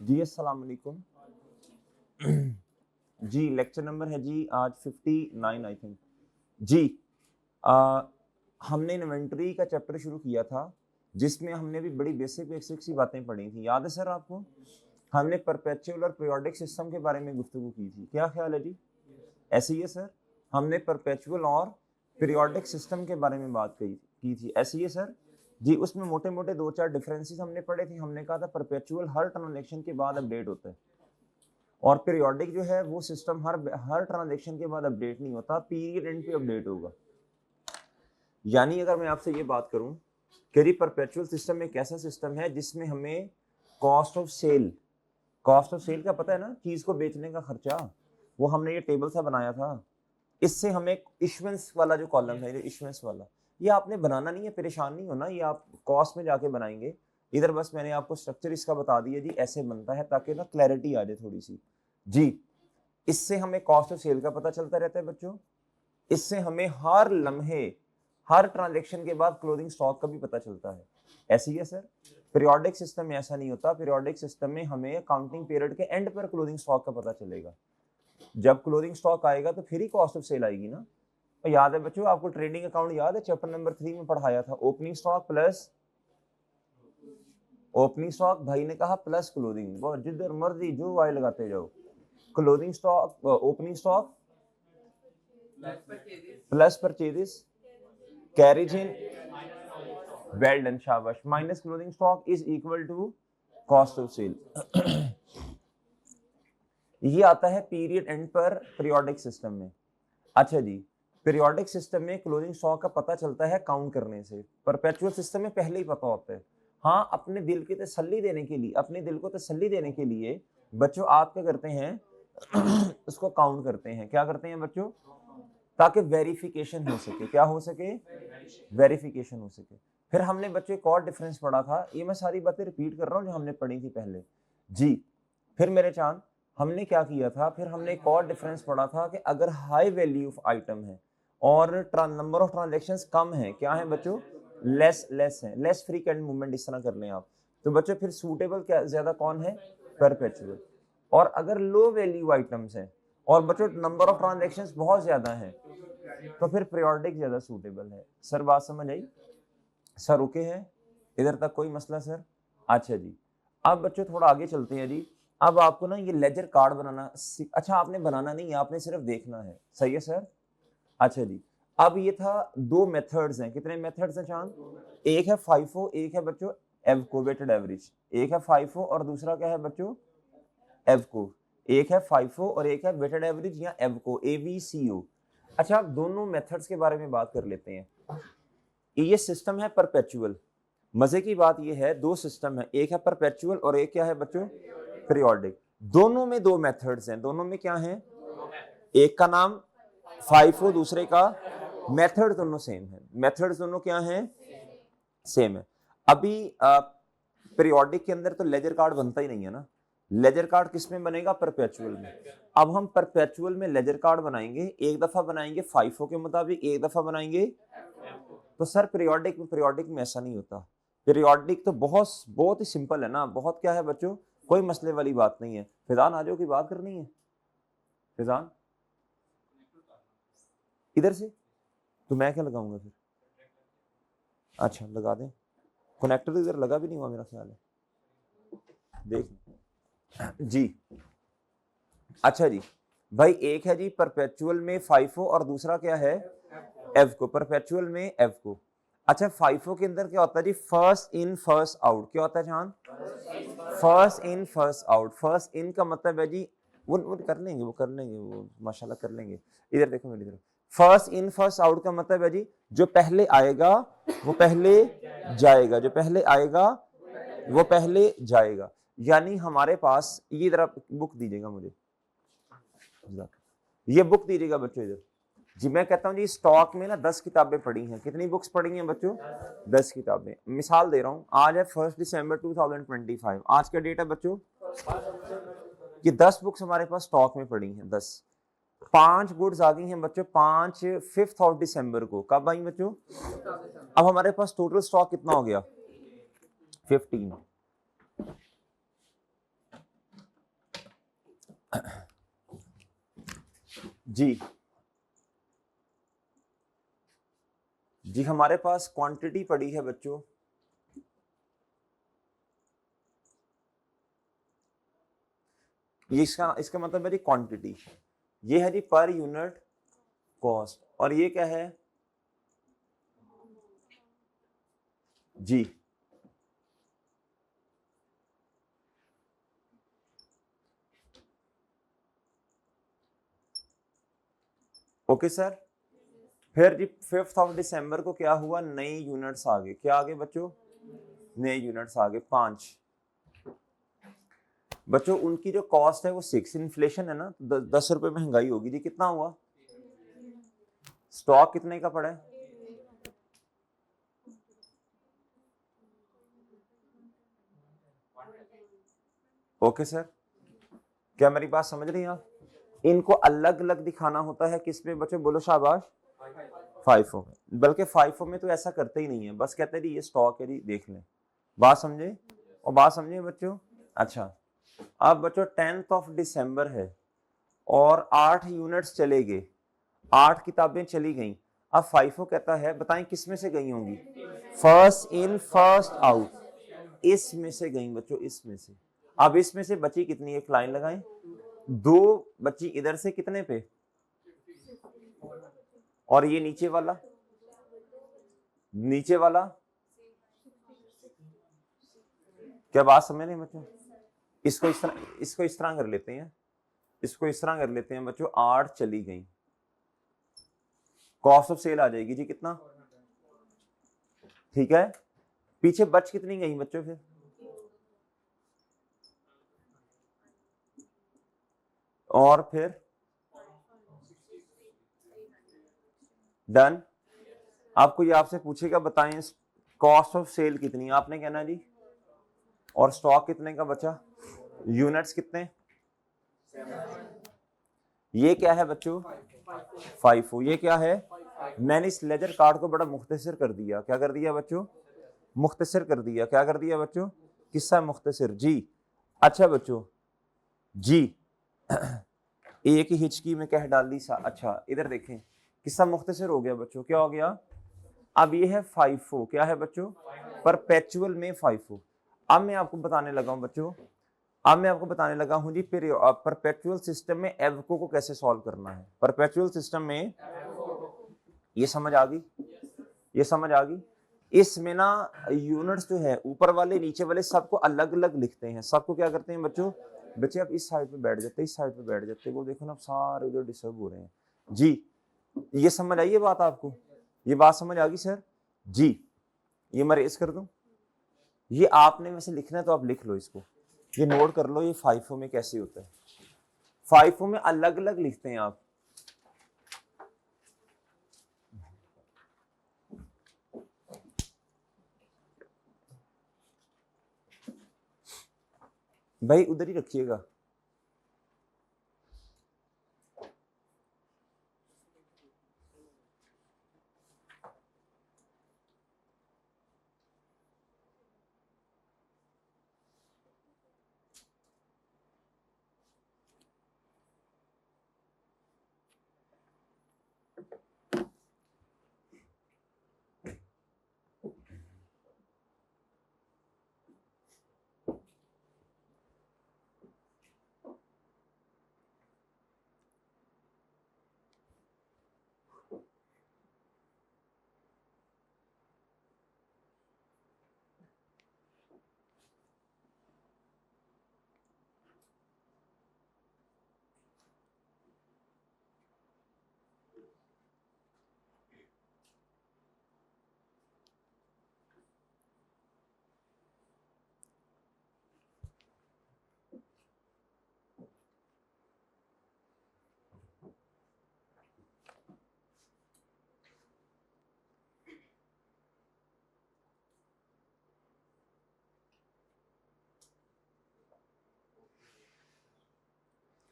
जी अस्सलाम वालेकुम। जी lecture number है जी आज 59 आई थिंक। जी आ, हमने इन्वेंटरी का चैप्टर शुरू किया था जिसमें हमने भी बड़ी बेसिक बेसिक सी बातें पढ़ी थी, याद है सर आपको? हमने परपेचुअल और पीरियोडिक सिस्टम के बारे में गुफ्तगू की थी, क्या ख्याल है जी? ऐसे ही है सर? हमने परपेचुअल और पीरियोडिक सिस्टम के बारे में बात की थी, ऐसे ही है सर? जी उसमें मोटे मोटे दो चार डिफरेंसेस हमने पढ़े थे। हमने कहा था परपेचुअल हर ट्रांजेक्शन के बाद अपडेट होता है और पीरियोडिक जो है वो सिस्टम हर ट्रांजेक्शन के बाद अपडेट नहीं होता, पीरियड एंड पे अपडेट होगा। यानी अगर मैं आपसे ये बात करूं कि परपेचुअल सिस्टम एक ऐसा सिस्टम है जिसमें हमें कॉस्ट ऑफ सेल का पता है ना, चीज को बेचने का खर्चा, वो हमने ये टेबल सा बनाया था। इससे हमें इश्वेंस वाला जो कॉलम है, इश्वेंस वाला, ये आपने बनाना नहीं है, परेशान नहीं होना, ये आप कॉस्ट में जाके बनाएंगे। इधर बस मैंने आपको स्ट्रक्चर इसका बता दिया जी, ऐसे बनता है ताकि ना क्लैरिटी आ जाए थोड़ी सी। जी इससे हमें कॉस्ट ऑफ सेल का पता चलता रहता है बच्चों। इससे हमें हर लम्हे हर ट्रांजेक्शन के बाद क्लोजिंग स्टॉक का भी पता चलता है, ऐसे ही है सर? पीरियोडिक सिस्टम में ऐसा नहीं होता। पीरियोडिक सिस्टम में हमें काउंटिंग पीरियड के एंड पर क्लोजिंग स्टॉक का पता चलेगा। जब क्लोजिंग स्टॉक आएगा तो फिर ही कॉस्ट ऑफ सेल आएगी ना। तो याद है बच्चों, आपको ट्रेडिंग अकाउंट याद है, चैप्टर नंबर 3 में पढ़ाया था, opening stock plus opening stock, भाई ने कहा प्लस क्लोजिंग, वो जिधर मर्जी जो वाई लगाते जाओ। Closing stock, opening stock plus purchases carriage in, well done, शाबाश, minus closing stock is equal to cost of sale. ये आता है पीरियड एंड पर पीरियोडिक सिस्टम में। अच्छा जी, पीरियोडिक सिस्टम में क्लोजिंग स्टॉक का पता चलता है काउंट करने से, परपेचुअल सिस्टम में पहले ही पता होता है। हाँ, अपने दिल की तसल्ली देने के लिए, अपने दिल को तसल्ली देने के लिए बच्चों आप क्या करते हैं उसको काउंट करते हैं। क्या करते हैं बच्चों? ताकि वेरिफिकेशन हो सके। क्या हो सके? वेरिफिकेशन हो सके। फिर हमने बच्चों एक और डिफरेंस पढ़ा था, ये मैं सारी बातें रिपीट कर रहा हूँ जो हमने पढ़ी थी पहले। जी फिर मेरे चांद हमने क्या किया था, फिर हमने एक और डिफरेंस पढ़ा था कि अगर हाई वैल्यू ऑफ आइटम है और नंबर ऑफ ट्रांजेक्शंस कम है, क्या है बच्चों? लेस है, लेस फ्रीक्वेंट मूवमेंट, इस तरह कर लें आप। तो बच्चों फिर सूटेबल क्या ज्यादा कौन है? परपेचुअल। और अगर लो वैल्यू आइटम्स हैं और बच्चों नंबर ऑफ ट्रांजेक्शंस बहुत ज्यादा है तो फिर पीरियोडिक ज्यादा सूटेबल है। सर बात समझ आई? सर ओके है? इधर तक कोई मसला सर? अच्छा जी, अब बच्चों थोड़ा आगे चलते हैं जी। अब आपको ना ये लेजर कार्ड बनाना अच्छा आपने बनाना नहीं है, आपने सिर्फ देखना है, सही है सर? अच्छा जी, अब ये था दो मेथड्स हैं। कितने मेथड्स हैं चांद? एक है फाइफो, एक है बच्चों एवको, वेटेड एवरेज। एक है फाइफो और दूसरा क्या है बच्चों? एवको। एक है फाइफो और एक है वेटेड एवरेज या एवको, AVCO। अच्छा, आप दोनों मेथड्स के बारे में बात कर लेते हैं। ये सिस्टम है परपेचुअल। मजे की बात ये है, दो सिस्टम है, एक है परपेचुअल और एक क्या है बच्चों? पीरियोडिक। दोनों में दो मेथड्स हैं, दोनों में क्या है? एक का नाम फाइफो, दूसरे का, मेथड दोनों सेम है। मेथड्स दोनों क्या हैं? सेम है। अभी पीरियोडिक के अंदर तो लेजर कार्ड बनता ही नहीं है ना। लेजर कार्ड किस में बनेगा? परपेचुअल में। अब हम परपेचुअल में लेजर कार्ड बनाएंगे, एक दफा बनाएंगे फाइफो के मुताबिक, एक दफा बनाएंगे। तो सर पीरियोडिक में ऐसा नहीं होता। पीरियोडिक तो बहुत बहुत ही सिंपल है ना, बहुत क्या है बच्चों, कोई मसले वाली बात नहीं है। फिजान आ जाओ की बात करनी है। फिजान इधर से, तो मैं क्या लगाऊंगा फिर? अच्छा लगा दें, कनेक्टर इधर लगा भी नहीं हुआ मेरा ख्याल है, देख जी। अच्छा जी भाई, एक है जी परपेचुअल में फाइफो और दूसरा क्या है? एवको। परपेचुअल में एवको। अच्छा, फाइफो के अंदर क्या होता है जी? First in first out. क्या होता है जान? First in first out. First in का मतलब है जी, वो कर लेंगे, वो कर लेंगे, वो माशाल्लाह कर लेंगे। इधर देखो मेरी तरफ, फर्स्ट इन फर्स्ट आउट का मतलब है जी जो पहले आएगा वो पहले जाएगा, जो पहले आएगा वो पहले जाएगा। यानी हमारे पास, ये जरा बुक दीजिएगा मुझे, ये बुक दीजिएगा बच्चों इधर जी। मैं कहता हूँ जी स्टॉक में ना 10 किताबें पढ़ी हैं। कितनी बुक्स पढ़ी हैं बच्चों? 10 किताबें। मिसाल दे रहा हूँ, आज है 1 दिसंबर 2025, आज का डेट है बच्चों। ये 10 बुक्स हमारे पास स्टॉक में पड़ी हैं, 10। 5 गुड्स आ गई हैं बच्चों, 5 5th ऑफ दिसंबर को। कब आई बच्चों? अब हमारे पास टोटल स्टॉक कितना हो गया? 15। जी जी हमारे पास क्वांटिटी पड़ी है बच्चों, ये इसका इसका मतलब है जी क्वांटिटी, ये है जी पर यूनिट कॉस्ट, और ये क्या है जी ओके सर। फिर जी 5th ऑफ दिसंबर को क्या हुआ, नई यूनिट्स आ गए, क्या आ गए बच्चों, नए यूनिट्स आ गए 5। बच्चों उनकी जो कॉस्ट है वो 6, इन्फ्लेशन है ना, 10 रुपए महंगाई होगी जी, कितना हुआ, स्टॉक कितने का पड़ा है, ओके सर, क्या मेरी बात समझ रही हैं आप? इनको अलग अलग दिखाना होता है किस पे बच्चों, बोलो शाबाश, फाइफो में, बल्कि फाइफो में तो ऐसा करते ही नहीं है, बस कहते हैं जी ये स्टॉक है जी, देख लें, बात समझे, और बात समझे बच्चों। अच्छा अब बच्चों 10th ऑफ दिसंबर है और 8 यूनिट्स चले गए, 8 किताबें चली गई, अब फाइफो कहता है बताएं किस में से गई होंगी, फर्स्ट इन फर्स्ट आउट, इसमें से गई बच्चों, इसमें से, अब इसमें से बची कितनी, एक लाइन लगाएं, 2 बची इधर से कितने पे, और ये नीचे वाला, नीचे वाला, क्या बात समझ रहे हैं बच्चों, इसको इस तरह कर लेते हैं, इसको इस तरह कर लेते हैं बच्चों, 8 चली गई, कॉस्ट ऑफ सेल आ जाएगी जी कितना, ठीक है, पीछे बच कितनी गई बच्चों फिर, और फिर डन। आपको ये आपसे पूछेगा बताएं कॉस्ट ऑफ सेल कितनी, आपने कहना जी, और स्टॉक कितने का बचा, यूनिट्स कितने, ये क्या है बच्चों 5, ये क्या है, मैंने इस लेजर कार्ड को बड़ा मुख्तसर कर दिया, क्या कर दिया बच्चों, मुख्तसर कर दिया, क्या कर दिया बच्चों, किस्सा मुख्तसर जी। अच्छा बच्चों जी एक ही हिचकी में कह डाल दी सा, अच्छा इधर देखें किस्सा मुख्तसर हो गया बच्चों, क्या हो गया, अब ये है 5 क्या है बच्चों, परपेचुअल में 5। अब मैं आपको बताने लगा हूं बच्चों, अब मैं आपको बताने लगा हूं जी परपेचुअल सिस्टम में एवको को कैसे सॉल्व करना है, परपेचुअल सिस्टम में, ये समझ आ गई, ये समझ आ गई, इसमें ना यूनिट्स जो है ऊपर वाले नीचे वाले सबको अलग अलग लिखते हैं, सबको क्या करते हैं बच्चों, बच्चे आप इस साइड पे बैठ जाते, इस साइड पे बैठ जाते, वो देखो ना सारे उधर डिस्टर्ब हो रहे हैं जी, ये समझ आई ये बात आपको, ये बात समझ आ गई सर जी, ये मैं रेस कर दूं, ये आपने वैसे लिखना है तो आप लिख लो इसको, ये नोट कर लो, ये 5 में कैसे होता है, 5 में अलग अलग लिखते हैं आप, भाई उधर ही रखिएगा,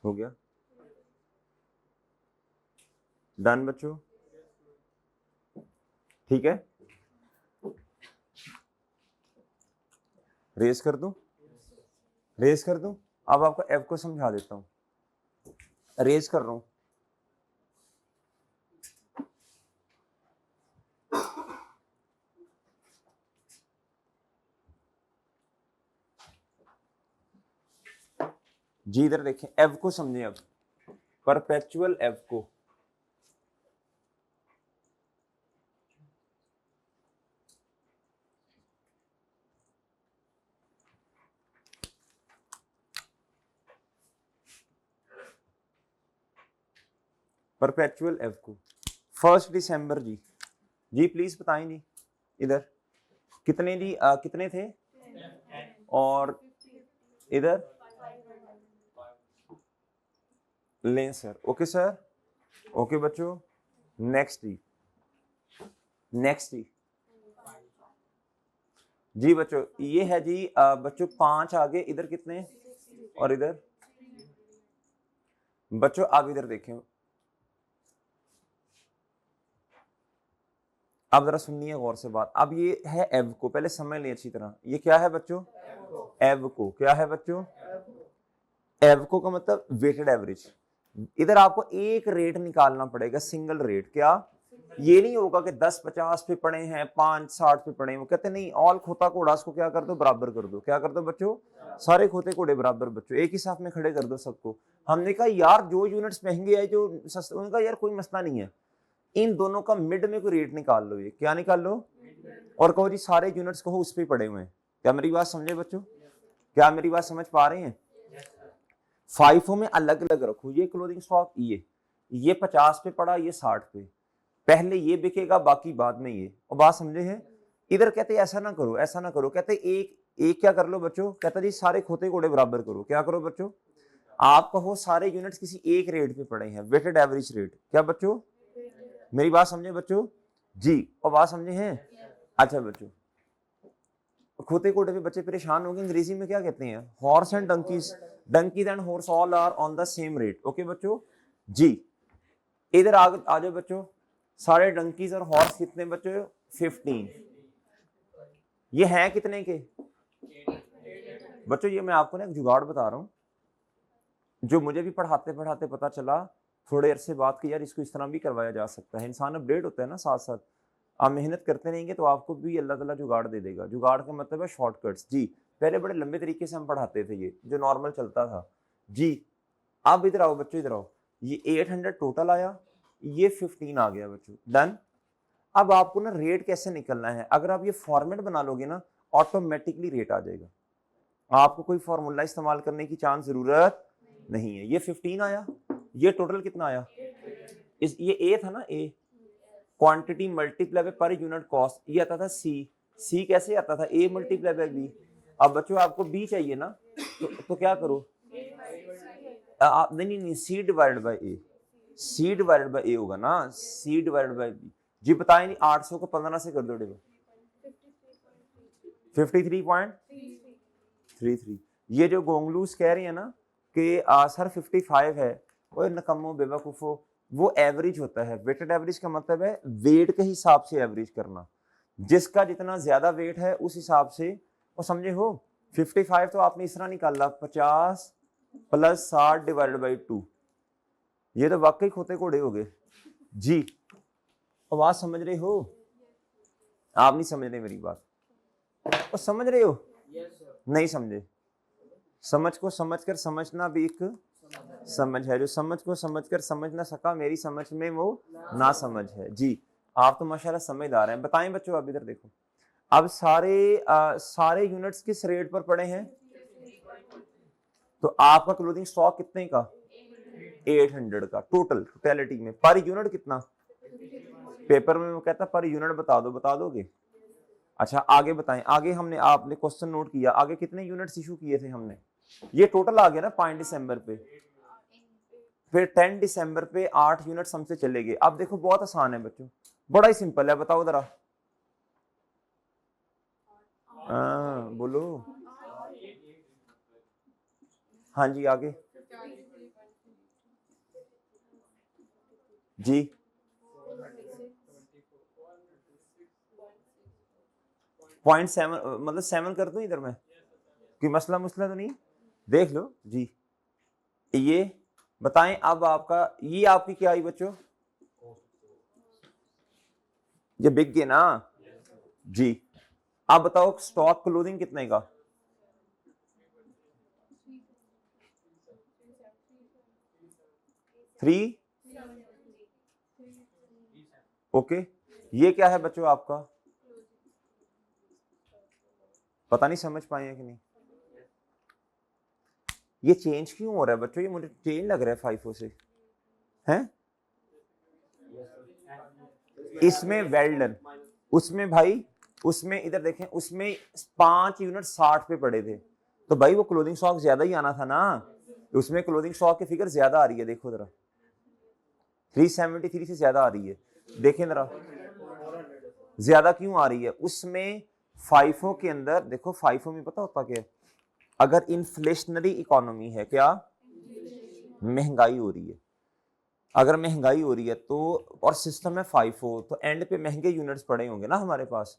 हो गया डन बच्चों, ठीक है, रेस कर दूं, रेस कर दूं, अब आपको एफ को समझा देता हूं, रेज कर रहा हूं। जी इधर देखें, एव को समझें अब, परपेचुअल एव को। परपेचुअल एव को 1 दिसंबर जी, जी प्लीज बताएं जी इधर कितने जी, कितने थे, और इधर लें सर। ओके सर, ओके बच्चों। नेक्स्ट जी, नेक्स्ट जी, जी बच्चों ये है जी बच्चों 5 आगे, इधर कितने, और इधर बच्चों आप इधर देखें, अब जरा सुनिए गौर से बात। अब ये है एव को, पहले समझ लें अच्छी तरह, ये क्या है बच्चों, एव को। क्या है बच्चों, एव को का मतलब वेटेड एवरेज। इधर आपको एक रेट निकालना पड़ेगा, सिंगल रेट। क्या, ये नहीं होगा कि 10-50 पे पड़े हैं, 5-60 पे पड़े हैं। वो कहते नहीं, ऑल खोता घोड़ा को क्या कर दो, बराबर कर दो। क्या कर दो बच्चों, सारे खोते घोड़े बराबर बच्चों, एक ही साथ में खड़े कर दो सबको। हमने कहा यार जो यूनिट्स महंगे है, जो सस्ते, उनका यार कोई मसला नहीं है, इन दोनों का मिड में कोई रेट निकाल लो। ये क्या निकाल लो, और कहो जी सारे यूनिट्स कहो उस पे पड़े हुए हैं। क्या मेरी बात समझे बच्चों, क्या मेरी बात समझ पा रहे हैं। फाइफो में अलग अलग रखो, ये क्लोथिंग स्टॉक, ये 50 पे पड़ा, ये 60 पे, पहले ये बिकेगा बाकी बाद में ये। और बात समझे हैं। इधर कहते ऐसा ना करो, ऐसा ना करो, कहते एक एक क्या कर लो बच्चों, कहता जी सारे खोते घोड़े बराबर करो। क्या करो बच्चों, आप कहो सारे यूनिट्स किसी एक रेट पे पड़े हैं, वेटेड एवरेज रेट। क्या बच्चों, मेरी बात समझे बच्चों जी, और बात समझे हैं। अच्छा बच्चों, खोते घोड़े पे बच्चे परेशान होंगे, अंग्रेजी में क्या कहते हैं, horse and donkeys, donkeys and horse all are on the same rate. Okay बच्चों जी, इधर आ जाओ बच्चों, सारे डंकीज और हॉर्स कितने बच्चों, 15। ये हैं कितने के बच्चों, ये मैं आपको ना एक जुगाड़ बता रहा हूं, जो मुझे भी पढ़ाते पढ़ाते पता चला थोड़े अरसे बाद कि यार इसको इस तरह भी करवाया जा सकता है। इंसान अपडेट होता है ना साथ साथ, आप मेहनत करते रहेंगे तो आपको भी अल्लाह ताला जुगाड़ दे देगा। जुगाड़ का मतलब है शॉर्टकट्स जी। पहले बड़े लंबे तरीके से हम पढ़ाते थे, ये जो नॉर्मल चलता था जी। अब इधर आओ बच्चों, इधर आओ, ये 800 टोटल आया, ये 15 आ गया बच्चों, डन। अब आपको ना रेट कैसे निकलना है, अगर आप ये फॉर्मेट बना लोगे ना, ऑटोमेटिकली रेट आ जाएगा, आपको कोई फॉर्मूला इस्तेमाल करने की चांस जरूरत नहीं है। ये 15 आया, ये टोटल कितना आया, इस ये ए था ना, ए क्वांटिटी मल्टीप्लाई बाय पर यूनिट कॉस्ट, ये आता था सी कैसे आता था, ए मल्टीप्लाई बाय बी। अब बच्चों आपको बी चाहिए ना, तो क्या करो, नहीं, C divided by A, C divided by A होगा ना, सी डिवाइडेड बाय बी। जी बताएं नहीं, 800 को 15 से कर दो डिवाइड, 53.33। ये जो गोंगलूस कह रही है ना कि सर 55 है, वो नकम्मो बेवकूफो, वो एवरेज होता है। वेटेड एवरेज का मतलब है वेट के हिसाब से एवरेज करना, जिसका जितना ज्यादा वेट है उस हिसाब से। वो समझे हो, 55 तो आपने इस तरह निकाला, 50 + 60 डिवाइडेड बाई 2, ये तो वाकई खोते घोड़े हो गए जी। आवाज समझ रहे हो, आप नहीं समझ रहे मेरी बात, और समझ रहे हो नहीं समझे। समझ को समझकर समझना भी एक समझ है, जो समझ को समझकर समझ ना सका, मेरी समझ में वो ना समझ है जी। आप तो माशाल्लाह समझदार हैं। बताएं बच्चों, अब इधर देखो, अब सारे यूनिट्स किस रेट पर पड़े हैं, तो आपका क्लोथिंग स्टॉक कितने का, 800 का टोटलिटी में। पर यूनिट कितना, पेपर में वो कहता पर यूनिट बता दो, बता दोगे। अच्छा आगे बताएं, आगे हमने, आपने क्वेश्चन नोट किया, आगे कितने यूनिट्स इशू किए थे हमने, ये टोटल आ गया ना 5 दिसंबर पे, फिर 10 दिसंबर पे 8 यूनिट्स हमसे चले गए। अब देखो बहुत आसान है बच्चों, बड़ा ही सिंपल है, बताओ जरा, बोलो, हाँ जी आगे जी, 0.7 मतलब 7 कर दूं इधर में, कोई मसला तो नहीं, देख लो जी। ये बताएं अब आपका ये आपकी क्या आई बच्चों, ये बिक गए ना जी। अब बताओ स्टॉक क्लोजिंग कितने का, थ्री, ओके। ये क्या है बच्चों आपका, पता नहीं समझ पाए हैं कि नहीं, ये चेंज क्यों हो रहा है बच्चों, ये मुझे चेंज लग रहा है फाइफो से हैं। इसमें वेल डन, उसमें भाई, उसमें इधर देखें, उसमें 5 यूनिट 60 पे पड़े थे, तो भाई वो क्लोजिंग स्टॉक ज्यादा ही आना था ना, उसमें क्लोजिंग स्टॉक की फिगर ज्यादा आ रही है, देखो जरा 373 से ज्यादा आ रही है, देखें जरा ज्यादा क्यों आ रही है। उसमें फाइफो के अंदर देखो, फाइफो में पता होता क्या है, अगर इन्फ्लेशनरी इकोनॉमी है, क्या महंगाई हो रही है, अगर महंगाई हो रही है तो, और सिस्टम है फाइफो, तो एंड पे महंगे यूनिट्स पड़े होंगे ना हमारे पास।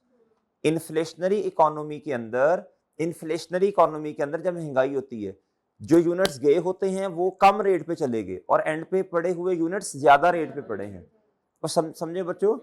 इन्फ्लेशनरी इकोनॉमी के अंदर, इन्फ्लेशनरी इकोनॉमी के अंदर जब महंगाई होती है, जो यूनिट्स गए होते हैं वो कम रेट पे चले गए, और एंड पे पड़े हुए यूनिट्स ज्यादा रेट पे पड़े हैं। तो समझे बच्चों,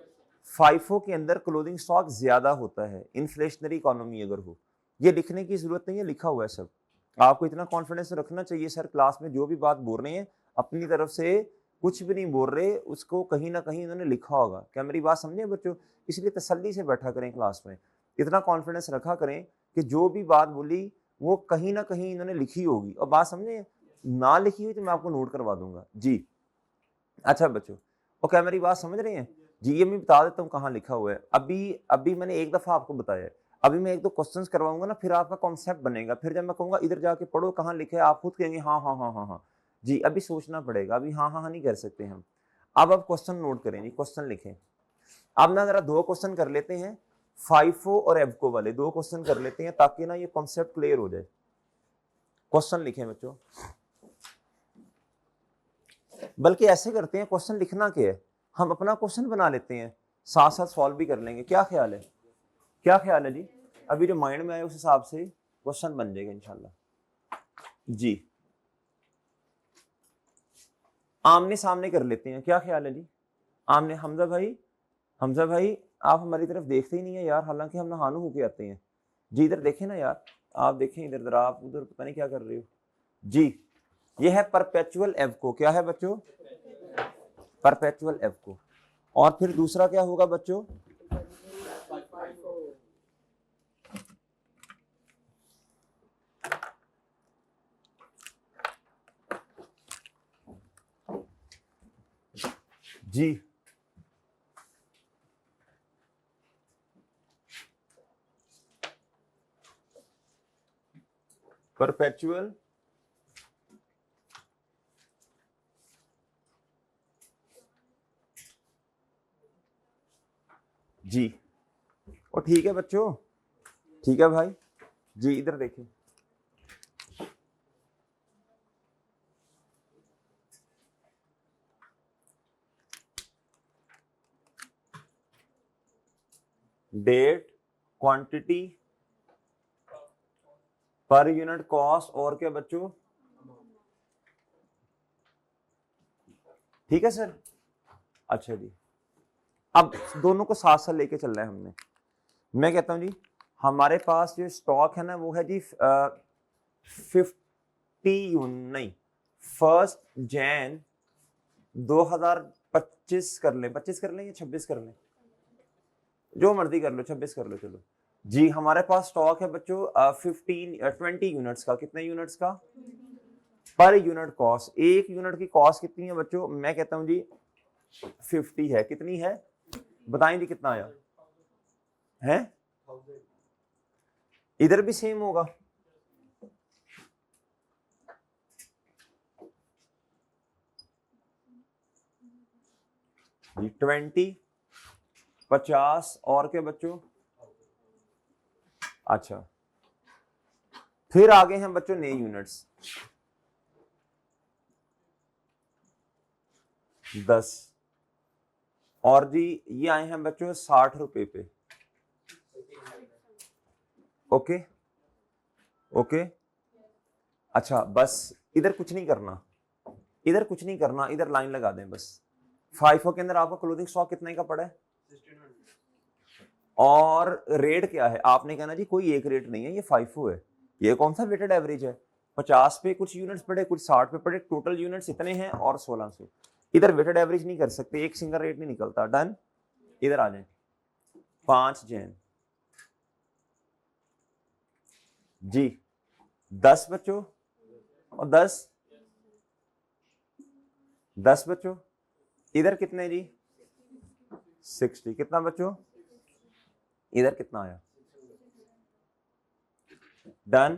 फाइफो के अंदर क्लोजिंग स्टॉक ज्यादा होता है इन्फ्लेशनरी इकोनॉमी अगर हो। ये लिखने की जरूरत नहीं है, लिखा हुआ है सब, आपको इतना कॉन्फिडेंस रखना चाहिए सर क्लास में जो भी बात बोल रहे हैं अपनी तरफ से कुछ भी नहीं बोल रहे, उसको कहीं ना कहीं इन्होंने लिखा होगा। क्या मेरी बात समझे बच्चों, इसलिए तसल्ली से बैठा करें क्लास में, इतना कॉन्फिडेंस रखा करें कि जो भी बात बोली वो कहीं ना कहीं इन्होंने लिखी होगी, और बात समझे, ना लिखी हुई तो मैं आपको नोट करवा दूंगा जी। अच्छा बच्चों, और क्या मेरी बात समझ रहे हैं जी, ये मैं बता देता हूँ कहाँ लिखा हुआ है। अभी अभी मैंने एक दफा आपको बताया है, अभी मैं एक दो क्वेश्चंस करवाऊंगा ना, फिर आपका कॉन्सेप्ट बनेगा, फिर जब मैं कहूंगा इधर जाके पढ़ो कहाँ लिखा है, आप खुद कहेंगे हाँ हाँ हाँ हाँ हाँ जी। अभी सोचना पड़ेगा, अभी हाँ हाँ हाँ नहीं कर सकते हम। अब आप क्वेश्चन नोट करें जी, क्वेश्चन लिखें। अब ना जरा दो क्वेश्चन कर लेते हैं, फाइफो और एवको वाले दो क्वेश्चन कर लेते हैं, ताकि ना ये कॉन्सेप्ट क्लियर हो जाए। क्वेश्चन लिखें बच्चों, बल्कि ऐसे करते हैं, क्वेश्चन लिखना क्या है, हम अपना क्वेश्चन बना लेते हैं, साथ साथ सॉल्व भी कर लेंगे, क्या ख्याल है, क्या ख्याल है जी। अभी जो माइंड में आए उस हिसाब से क्वेश्चन बन जाएगा इंशाल्लाह जी। आमने सामने कर लेते हैं, क्या ख्याल है जी। आमने, हमजा भाई, हमजा भाई आप हमारी तरफ देखते ही नहीं है यार, हालांकि हम नहानु होके आते हैं जी। इधर देखें ना यार, आप देखें इधर जरा, आप उधर पता नहीं क्या कर रहे हो जी। ये है परपेचुअल एवको, क्या है बच्चों, परपेचुअल एवको। और फिर दूसरा क्या होगा बच्चों, जी परपेचुअल जी। और ठीक है बच्चों, ठीक है भाई जी, इधर देखें, date, quantity, per unit cost, और क्या बच्चों, ठीक है सर। अच्छा जी, अब दोनों को साथ साथ लेके चलना है हमने। मैं कहता हूं जी, हमारे पास जो स्टॉक है ना वो है जी 50 नहीं, 1 जनवरी 2025 कर लें, 25 कर लें या 26 कर लें, जो मर्जी कर लो, 26 कर लो चलो जी। हमारे पास स्टॉक है बच्चों 20 यूनिट्स का, कितने यूनिट्स का, पर यूनिट कॉस्ट, एक यूनिट की कॉस्ट कितनी है बच्चों, मैं कहता हूं जी 50 है, कितनी है बताएं जी, कितना आया है, इधर भी सेम होगा जी, 20, 50 और क्या बच्चों, अच्छा फिर आगे हैं बच्चों नए यूनिट्स 10, और जी ये आए हैं बच्चों 60 रुपए पे, ओके ओके। अच्छा बस इधर कुछ नहीं करना, इधर कुछ नहीं करना, इधर लाइन लगा दें बस। FIFO के अंदर आपका क्लोजिंग स्टॉक कितने का पड़ा है, और रेट क्या है, आपने कहना जी कोई एक रेट नहीं है, ये FIFO है, ये कौन सा वेटेड एवरेज है, 50 पे कुछ यूनिट्स पड़े, कुछ 60 पे पड़े, टोटल यूनिट्स इतने हैं और 1600। इधर वेटेड एवरेज नहीं कर सकते, एक सिंगल रेट नहीं निकलता। डन, इधर आ जाए। 5 जैन जी, 10 बच्चों और 10 बच्चों, इधर कितने जी 60, कितना बच्चों, इधर कितना आया, डन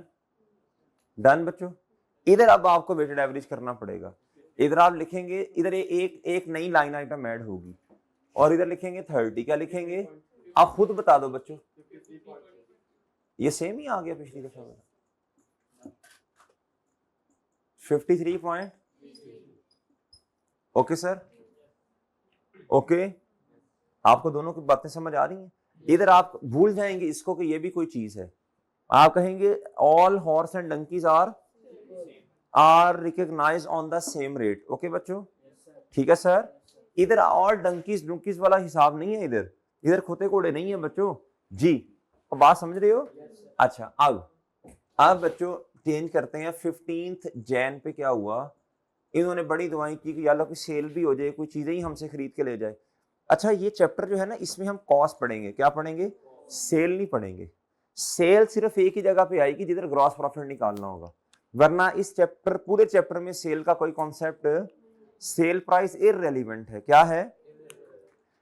डन बच्चों। इधर अब आपको वेटेड एवरेज करना पड़ेगा, इधर आप लिखेंगे, इधर एक नई लाइन आइटम ऐड होगी, और इधर लिखेंगे 30, क्या लिखेंगे आप खुद बता दो बच्चों, ये सेम ही आ गया पिछली दफा वाला 53 पॉइंट। ओके सर, ओके, आपको दोनों की बातें समझ आ रही हैं। इधर आप भूल जाएंगे इसको कि ये भी कोई चीज है, आप कहेंगे all horse and donkeys are recognised on the same rate. Okay बच्चों, ठीक है सर। इधर ऑल डंकीज वाला हिसाब नहीं है, इधर खोते कोड़े नहीं है बच्चों जी, बात समझ रहे हो। अच्छा, अब बच्चों चेंज करते हैं। 15 जैन पे क्या हुआ, इन्होंने बड़ी दुआएं की कि यार कोई सेल भी हो जाए, कोई चीजें ही हमसे खरीद के ले जाए। अच्छा, ये चैप्टर जो है ना, इसमें हम कॉस्ट पढ़ेंगे, क्या पढ़ेंगे, सेल नहीं पढ़ेंगे। सेल सिर्फ एक ही जगह पे आएगी जिधर ग्रॉस प्रॉफिट निकालना होगा, वरना इस चैप्टर, पूरे चैप्टर में सेल का कोई कॉन्सेप्ट, सेल प्राइस इररेलेवेंट है। क्या है,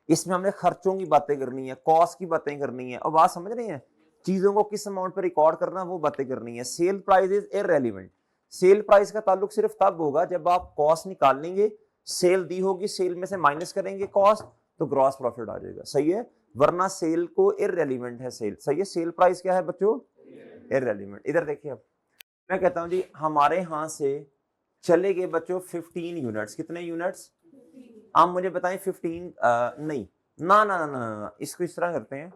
इसमें हमने खर्चों की बातें करनी है, कॉस्ट की बातें करनी है, और बात समझ रहे हैं, चीजों को किस अमाउंट पर रिकॉर्ड करना, वो बातें करनी है। Sale price is irrelevant. Sale price का ताल्लुक सिर्फ तब होगा जब आप कॉस्ट निकाल लेंगे, सेल दी होगी, सेल में से माइनस करेंगे कॉस्ट, तो ग्रॉस प्रॉफिट आ जाएगा, सही है, वरना सेल को इररेलेवेंट है सेल, सही है। सेल प्राइस क्या है बच्चों, इररेलेवेंट। इधर देखिए, अब मैं कहता हूं जी हमारे यहां से चले गए बच्चों 15 यूनिट्स, कितने यूनिट्स, आप मुझे बताएं 15 नहीं, ना, इसको इस तरह करते हैं,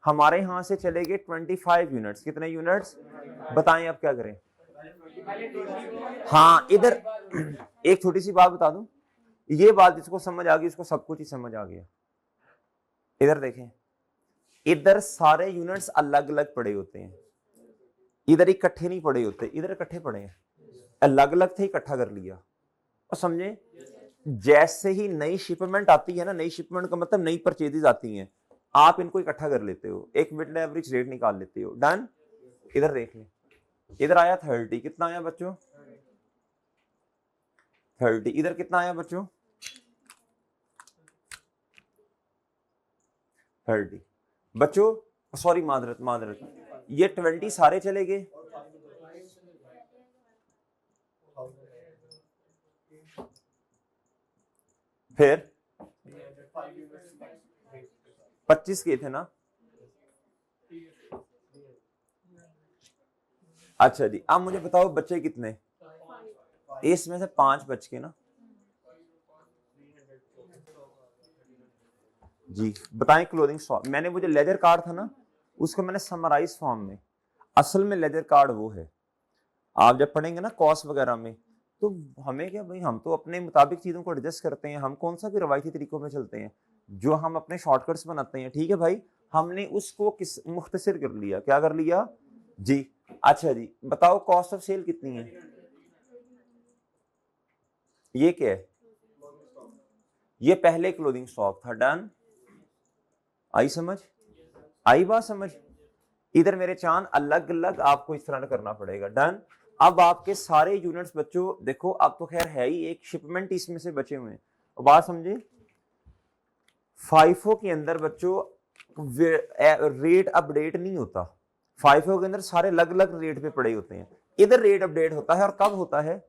हमारे यहां से चले गए 25 यूनिट्स, कितने यूनिट्स बताएं, अब क्या करें। हाँ, इधर एक छोटी सी बात बता दूं, ये बात जिसको समझ आ गई उसको सब कुछ ही समझ आ गया। इधर देखें, इधर सारे यूनिट्स अलग अलग पड़े होते हैं, इधर इकट्ठे नहीं पड़े होते, इधर इकट्ठे पड़े हैं, अलग अलग थे इकट्ठा कर लिया। और समझे, जैसे ही नई शिपमेंट आती है ना, नई शिपमेंट का मतलब नई परचेजेज आती हैं, आप इनको इकट्ठा कर लेते हो, एक वेटेड एवरेज रेट निकाल लेते हो। डन, इधर देख लें, इधर आया 30, कितना आया बच्चों 30, इधर कितना आया बच्चों 30 बच्चों, सॉरी मादरत, ये 20 सारे चले गए, फिर 25 के थे ना। अच्छा जी, अब मुझे बताओ बच्चे कितने, इसमें से 5 बच के ना जी, बताएं क्लोजिंग स्टॉक। मैंने वो जो लेजर कार्ड था ना, उसको मैंने समराइज फॉर्म में, असल में लेजर कार्ड वो है, आप जब पढ़ेंगे ना कॉस्ट वगैरह में, तो हमें क्या भाई, हम तो अपने मुताबिक चीजों को एडजस्ट करते हैं, हम कौन सा भी रवायती तरीकों में चलते हैं, जो हम अपने शॉर्टकट्स बनाते हैं, ठीक है भाई, हमने उसको किस मुख्तसर कर लिया, क्या कर लिया जी। अच्छा जी, बताओ कॉस्ट ऑफ सेल कितनी है, ये क्या है, ये पहले क्लोजिंग स्टॉक था। डन, आई समझ, आई बात समझ। इधर मेरे चांद अलग अलग आपको इस तरह करना पड़ेगा। डन, अब आपके सारे यूनिट्स बच्चों देखो, अब तो खैर है ही, एक शिपमेंट इसमें से बचे हुए हैं, बात समझे। FIFO के अंदर बच्चों रेट अपडेट नहीं होता, FIFO के अंदर सारे अलग अलग रेट पे पड़े होते हैं, इधर रेट अपडेट होता है, और कब होता है,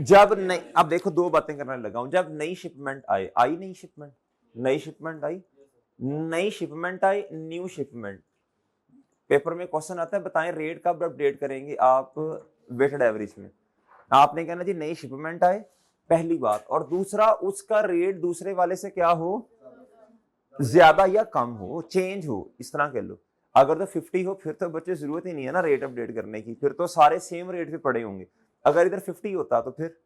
जब नई, अब देखो दो बातें करने लगा हूं, जब नई शिपमेंट आए, आई नई शिपमेंट, नई शिपमेंट आई, नई शिपमेंट आई, न्यू शिपमेंट, पेपर में क्वेश्चन आता है बताएं रेट कब अपडेट करेंगे आप वेटेड एवरेज में, आपने कहना जी नई शिपमेंट आए, पहली बात, और दूसरा उसका रेट दूसरे वाले से क्या हो, ज्यादा या कम हो, चेंज हो, इस तरह कह लो। अगर तो 50 हो फिर तो बच्चे जरूरत ही नहीं है ना रेट अपडेट करने की, फिर तो सारे सेम रेट पे पड़े होंगे। अगर इधर 50 होता तो फिर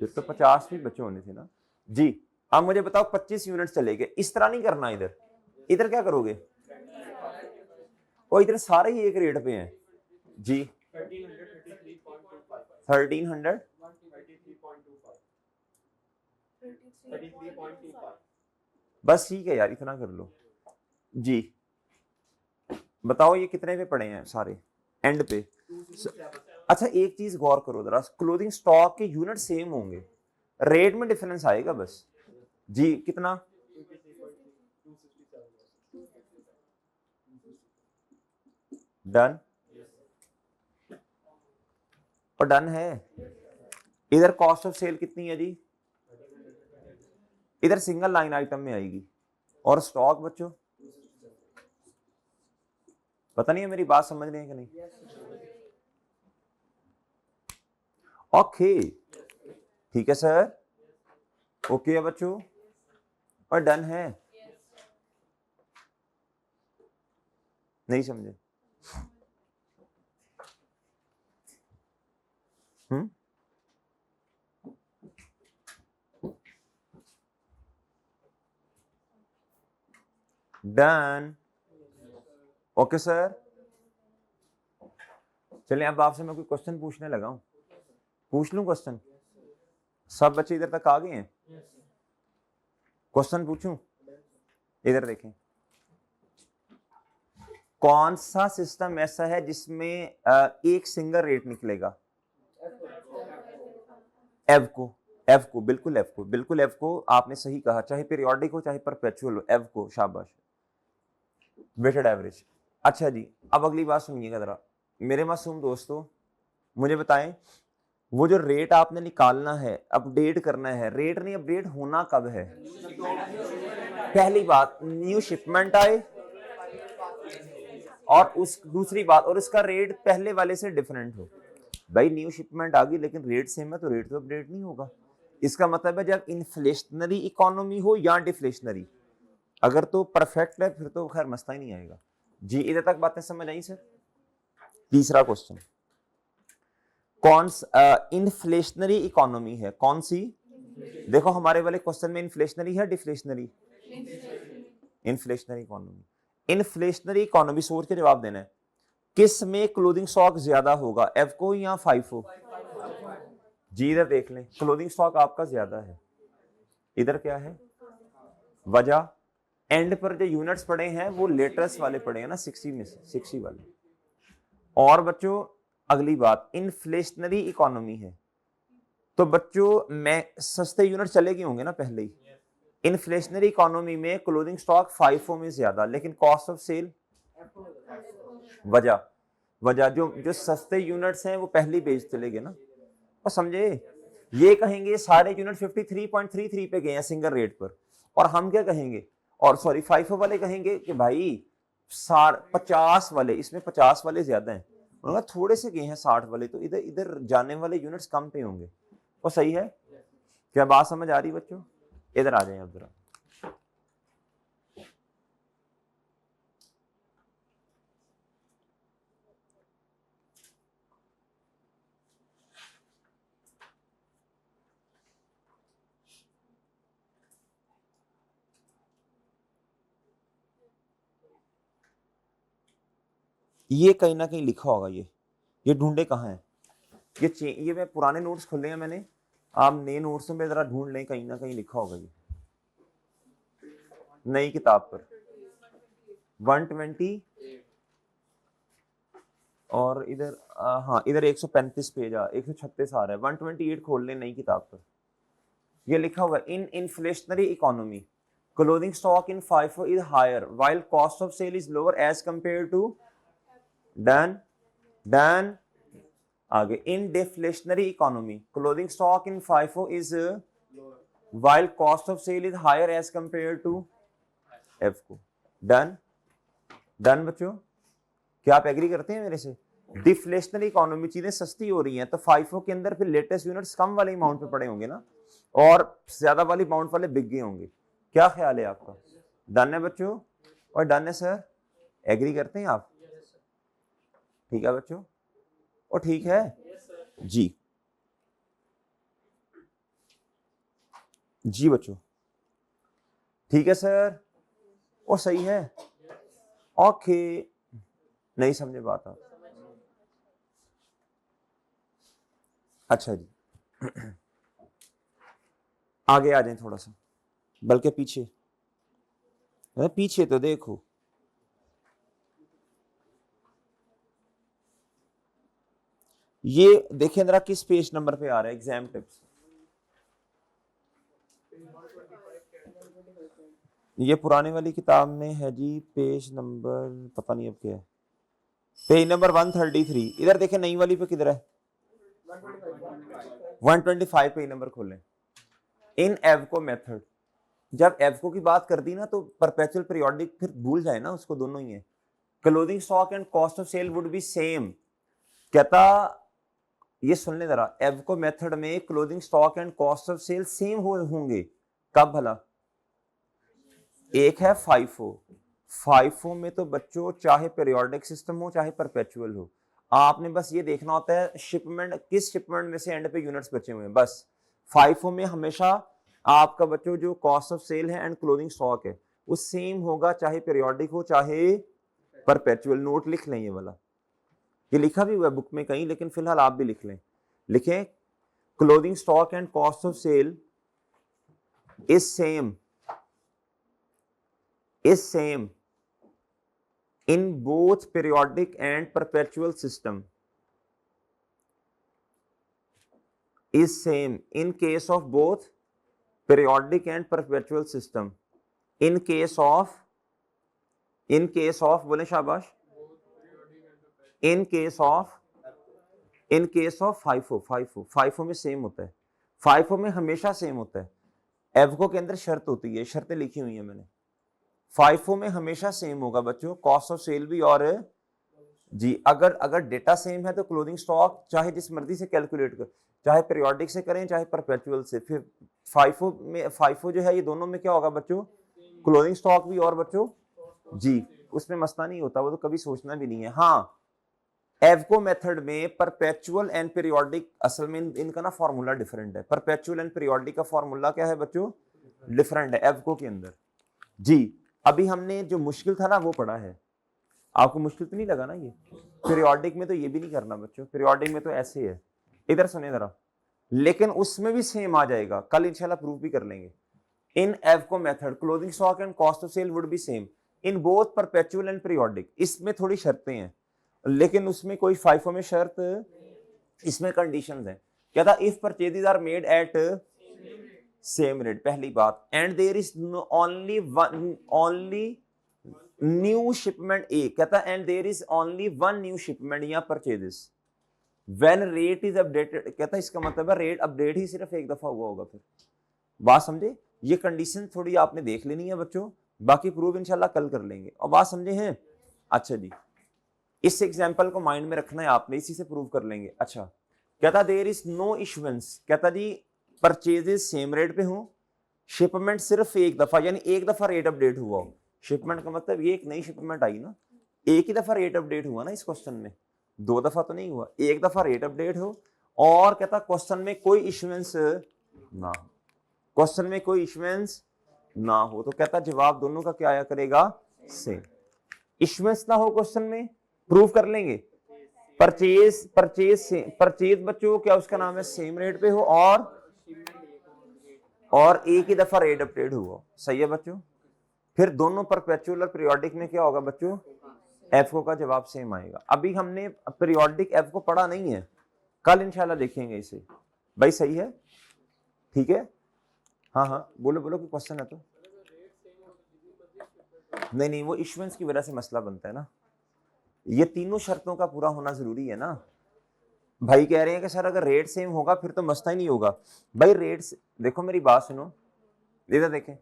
फिर तो 50 भी बचे होने थे ना जी। अब मुझे बताओ 25 यूनिट चले गए, इस तरह नहीं करना, इधर इधर क्या करोगे, और इधर सारे ही एक रेट पे हैं जी। 1300 बस ठीक है यार, इतना कर लो जी। बताओ ये कितने पे पड़े हैं सारे एंड पे। अच्छा एक चीज गौर करो जरा, क्लोथिंग स्टॉक के यूनिट सेम होंगे, रेट में डिफरेंस आएगा बस जी। कितना, डन और डन है। इधर कॉस्ट ऑफ सेल कितनी है जी, इधर सिंगल लाइन आइटम में आएगी, और स्टॉक बच्चों पता नहीं है मेरी बात समझ रहे हैं कि नहीं, ओके ठीक है सर, ओके है बच्चों, और डन है, नहीं समझे, डन, ओके सर। चलिए अब आपसे मैं कोई क्वेश्चन पूछने लगा हूं, पूछ लूं क्वेश्चन, सब बच्चे इधर तक आ गए हैं, क्वेश्चन पूछूं, इधर देखें, कौन सा सिस्टम ऐसा है जिसमें एक सिंगल रेट निकलेगा, एवको, एवको बिल्कुल, एवको बिल्कुल, एवको आपने सही कहा, चाहे पीरियोडिक हो चाहे परपेचुअल हो, एवको शाबाश, वेटेड एवरेज। अच्छा जी अब अगली बात सुनिएगा जरा मेरे मासूम दोस्तों, मुझे बताएं वो जो रेट आपने निकालना है, अपडेट करना है, रेट नहीं अपडेट होना कब है, पहली बात न्यू शिपमेंट आए, और उस दूसरी बात, और उसका रेट पहले वाले से डिफरेंट हो। भाई न्यू शिपमेंट आ गई लेकिन रेट सेम है तो रेट तो अपडेट नहीं होगा, इसका मतलब है जब इन्फ्लेशनरी इकोनॉमी हो या डिफ्लेशनरी, अगर तो परफेक्ट है फिर तो खैर मसला ही नहीं आएगा जी। इधर तक बातें समझ आई सर। तीसरा क्वेश्चन, कौन इन्फ्लेशनरी इकोनॉमी है कौन सी, देखो हमारे वाले क्वेश्चन में इन्फ्लेशनरी है deflationary, inflationary economy, inflationary economy सोच के जवाब देना है, किस में क्लोथिंग स्टॉक ज्यादा होगा, एफको या फाइफो जी। इधर देख लें क्लोथिंग स्टॉक आपका ज्यादा है, इधर क्या है वजह, एंड पर जो यूनिट्स पड़े हैं वो लेटेस्ट वाले पड़े हैं ना 60 में से 60 वाले। और बच्चों अगली बात इन्फ्लेशनरी इकोनॉमी है तो बच्चों मैं सस्ते यूनिट चले गए होंगे ना पहले ही, इन्फ्लेशनरी इकोनॉमी में क्लोथिंग स्टॉक फाइफो में ज्यादा लेकिन कॉस्ट ऑफ सेल, वजह वजह जो जो सस्ते यूनिट्स हैं वो पहले बेच चले गए ना, और समझे, ये कहेंगे सारे यूनिट 53.33 पे गए हैं सिंगल रेट पर, और हम क्या कहेंगे, और सॉरी फाइफो वाले कहेंगे कि भाई 50 वाले, इसमें 50 वाले ज्यादा हैं, उन्होंने थोड़े से गए हैं 60 वाले, तो इधर इधर जाने वाले यूनिट्स कम पे होंगे, वो सही है, क्या बात समझ आ रही बच्चों, इधर आ जाए अब जरा। ये कहीं ना कहीं लिखा होगा, ये ढूंढे कहाँ है, ये मैं पुराने नोट्स खोले हैं मैंने, आप नए नोट्स में जरा ढूंढ लें, कहीं ना कहीं लिखा होगा ये नई किताब पर 120, और इधर हाँ इधर 135 पेज 136 आ रहा है, 128 खोल लें नई किताब पर, ये लिखा हुआ in inflationary economy closing stock in FIFO is higher while cost of sale is lower as compare to, done done, आगे in deflationary economy closing stock in FIFO is while cost of sale is higher as compared to एफको, done done बच्चों, क्या आप agree करते हैं मेरे से, deflationary economy चीजें सस्ती हो रही हैं तो फाइफो के अंदर फिर लेटेस्ट यूनिट्स कम वाले अमाउंट पे पड़े होंगे ना, और ज्यादा वाली अमाउंट वाले बिक गए होंगे, क्या ख्याल है आपका, डन है बच्चों, और डन है सर, एग्री करते हैं आप, ठीक है बच्चों, और ठीक है जी। जी बच्चों, ठीक है सर, और सही है, ओके, नहीं समझे बात आप? अच्छा जी, आगे आ जाए थोड़ा सा, बल्कि पीछे, पीछे तो देखो, ये देखिए जरा किस पेज नंबर पे आ रहा है एग्जाम टिप्स। ये पुराने वाली किताब में है जी, पेज नंबर पता नहीं अब क्या है, पेज नंबर 133। इधर देखें नई वाली पे किधर है, 125 पेज नंबर खोलें। इन एवको मेथड, जब एवको की बात कर दी ना तो परपेचुअल पीरियोडिक फिर भूल जाए ना, उसको दोनों ही है। Closing stock and cost of sale would be same, कहता ये सुन ले जरा, एवको मेथड में closing stock and cost of sale same होंगे, कब भला? एक है फाइफो, फाइफो में तो बच्चों चाहे पीरियोडिक सिस्टम हो चाहे परपेचुअल हो, आपने बस ये देखना होता है शिपमेंट, किस शिपमेंट में से एंड पे यूनिट्स बचे हुए हैं बस। फाइफो में हमेशा आपका बच्चों जो कॉस्ट ऑफ सेल है एंड क्लोजिंग स्टॉक है वो सेम होगा, चाहे पीरियोडिक हो चाहे परपेचुअल। नोट लिख लें ये वाला, ये लिखा भी हुआ है बुक में कहीं, लेकिन फिलहाल आप भी लिख लें, लिखें closing stock and cost of sale is same in both periodic and perpetual system, is same in case of both periodic and perpetual system, in case of बोले शाबाश, in case of फाइफो में same होता है, FIFO में हमेशा same होता है। एवको के अंदर शर्त होती है, शर्तें लिखी हुई है मैंने, फाइफो में हमेशा सेम होगा बच्चों, कॉस्ट ऑफ सेल भी और जी। अगर डेटा सेम है तो क्लोजिंग स्टॉक चाहे जिस मर्जी से कैलकुलेट कर, चाहे पीरियोडिक से करें चाहे परपेचुअल से, फिर फाइफो जो है ये दोनों में क्या होगा बच्चों, क्लोजिंग स्टॉक भी और बच्चों जी, उसमें मसला नहीं होता, वो तो कभी सोचना भी नहीं है। हाँ, एवको मेथड में परपेचुअल एंड पीरियोडिक असल में इनका ना फॉर्मूला डिफरेंट है, परपेचुअल एंड पीरियोडिक का फॉर्मूला क्या है बच्चों, डिफरेंट है एवको के अंदर जी। अभी हमने जो मुश्किल था ना वो पढ़ा है, आपको मुश्किल तो नहीं लगा ना ये? पीरियोडिक में तो ये भी नहीं करना बच्चों, पीरियोडिक में तो ऐसे है, इधर सुने जरा, लेकिन उसमें भी सेम आ जाएगा, कल इंशाल्लाह प्रूफ भी कर लेंगे। In AVCO method closing stock and cost of sale would be same in both perpetual and periodic. इसमें थोड़ी शर्तें हैं, लेकिन उसमें कोई फाइफो में शर्त, इसमें कंडीशंस हैं। क्या था, if purchases are made at same rate, पहली बात, and there is only new shipment a, कहता and there is only one new shipment या purchases when rate is updated, कहता इसका मतलब है रेट अपडेट ही सिर्फ एक दफा हुआ होगा। फिर बात समझे, ये कंडीशन थोड़ी आपने देख लेनी है बच्चों, बाकी प्रूफ इंशाल्लाह कल कर लेंगे। और बात समझे हैं? अच्छा जी, इस एग्जांपल को माइंड में रखना है आपने, इसी से प्रूव कर लेंगे। अच्छा, कहता देयर इज नो इशुएंस, कहता जी परचेजेस सेम रेट पे हो, शिपमेंट सिर्फ एक दफा, यानी एक दफा रेट अपडेट हुआ हो। शिपमेंट का मतलब ये एक नई शिपमेंट आई ना, एक ही दफा रेट अपडेट हुआ ना इस क्वेश्चन में, दो दफा तो नहीं हुआ, एक दफा रेट अपडेट हो, और कहता क्वेश्चन में कोई इशुएंस ना हो, क्वेश्चन में कोई इशुएंस ना हो, तो कहता जवाब दोनों का क्या आया करेगा, सेम। इशुएंस ना हो क्वेश्चन में, प्रूव कर लेंगे, परचेज बच्चों क्या उसका नाम है, सेम रेट पे हो और एक ही दफा रेट अपडेट हुआ, सही है बच्चों। फिर दोनों परपेचुअल और पीरियोडिक में क्या होगा बच्चों, एफओ का जवाब सेम आएगा। अभी हमने पीरियोडिक एफ को पढ़ा नहीं है, कल इंशाल्लाह देखेंगे इसे, भाई सही है, ठीक है। हाँ हाँ बोलो बोलो, कोई क्वेश्चन है तो? नहीं, वो इशुएंस की वजह से मसला बनता है ना, ये तीनों शर्तों का पूरा होना जरूरी है ना। भाई कह रहे हैं कि सर अगर रेट सेम होगा फिर तो मसला ही नहीं होगा। भाई रेट, देखो मेरी बात सुनो, इधर देखें,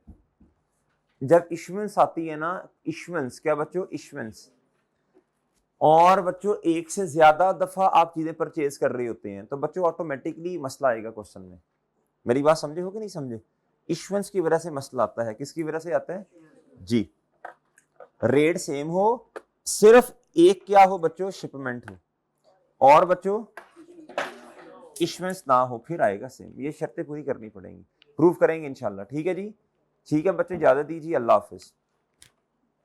जब इशुएंस आती है ना, इशुएंस क्या बच्चों, इशुएंस, और बच्चों एक से ज्यादा दफा आप चीजें परचेज कर रहे होते हैं, तो बच्चों ऑटोमेटिकली मसला आएगा क्वेश्चन में। मेरी बात समझे हो कि नहीं समझे? इशुएंस की वजह से मसला आता है, किसकी वजह से आता है जी, रेट सेम हो, सिर्फ एक क्या हो बच्चों, शिपमेंट हो, और बच्चों इश्यूएंस ना हो फिर आएगा सेम। ये शर्तें पूरी करनी पड़ेंगी, प्रूव करेंगे इंशाल्लाह। ठीक है जी, ठीक है बच्चों, इजाजत दीजिए, अल्लाह हाफिज।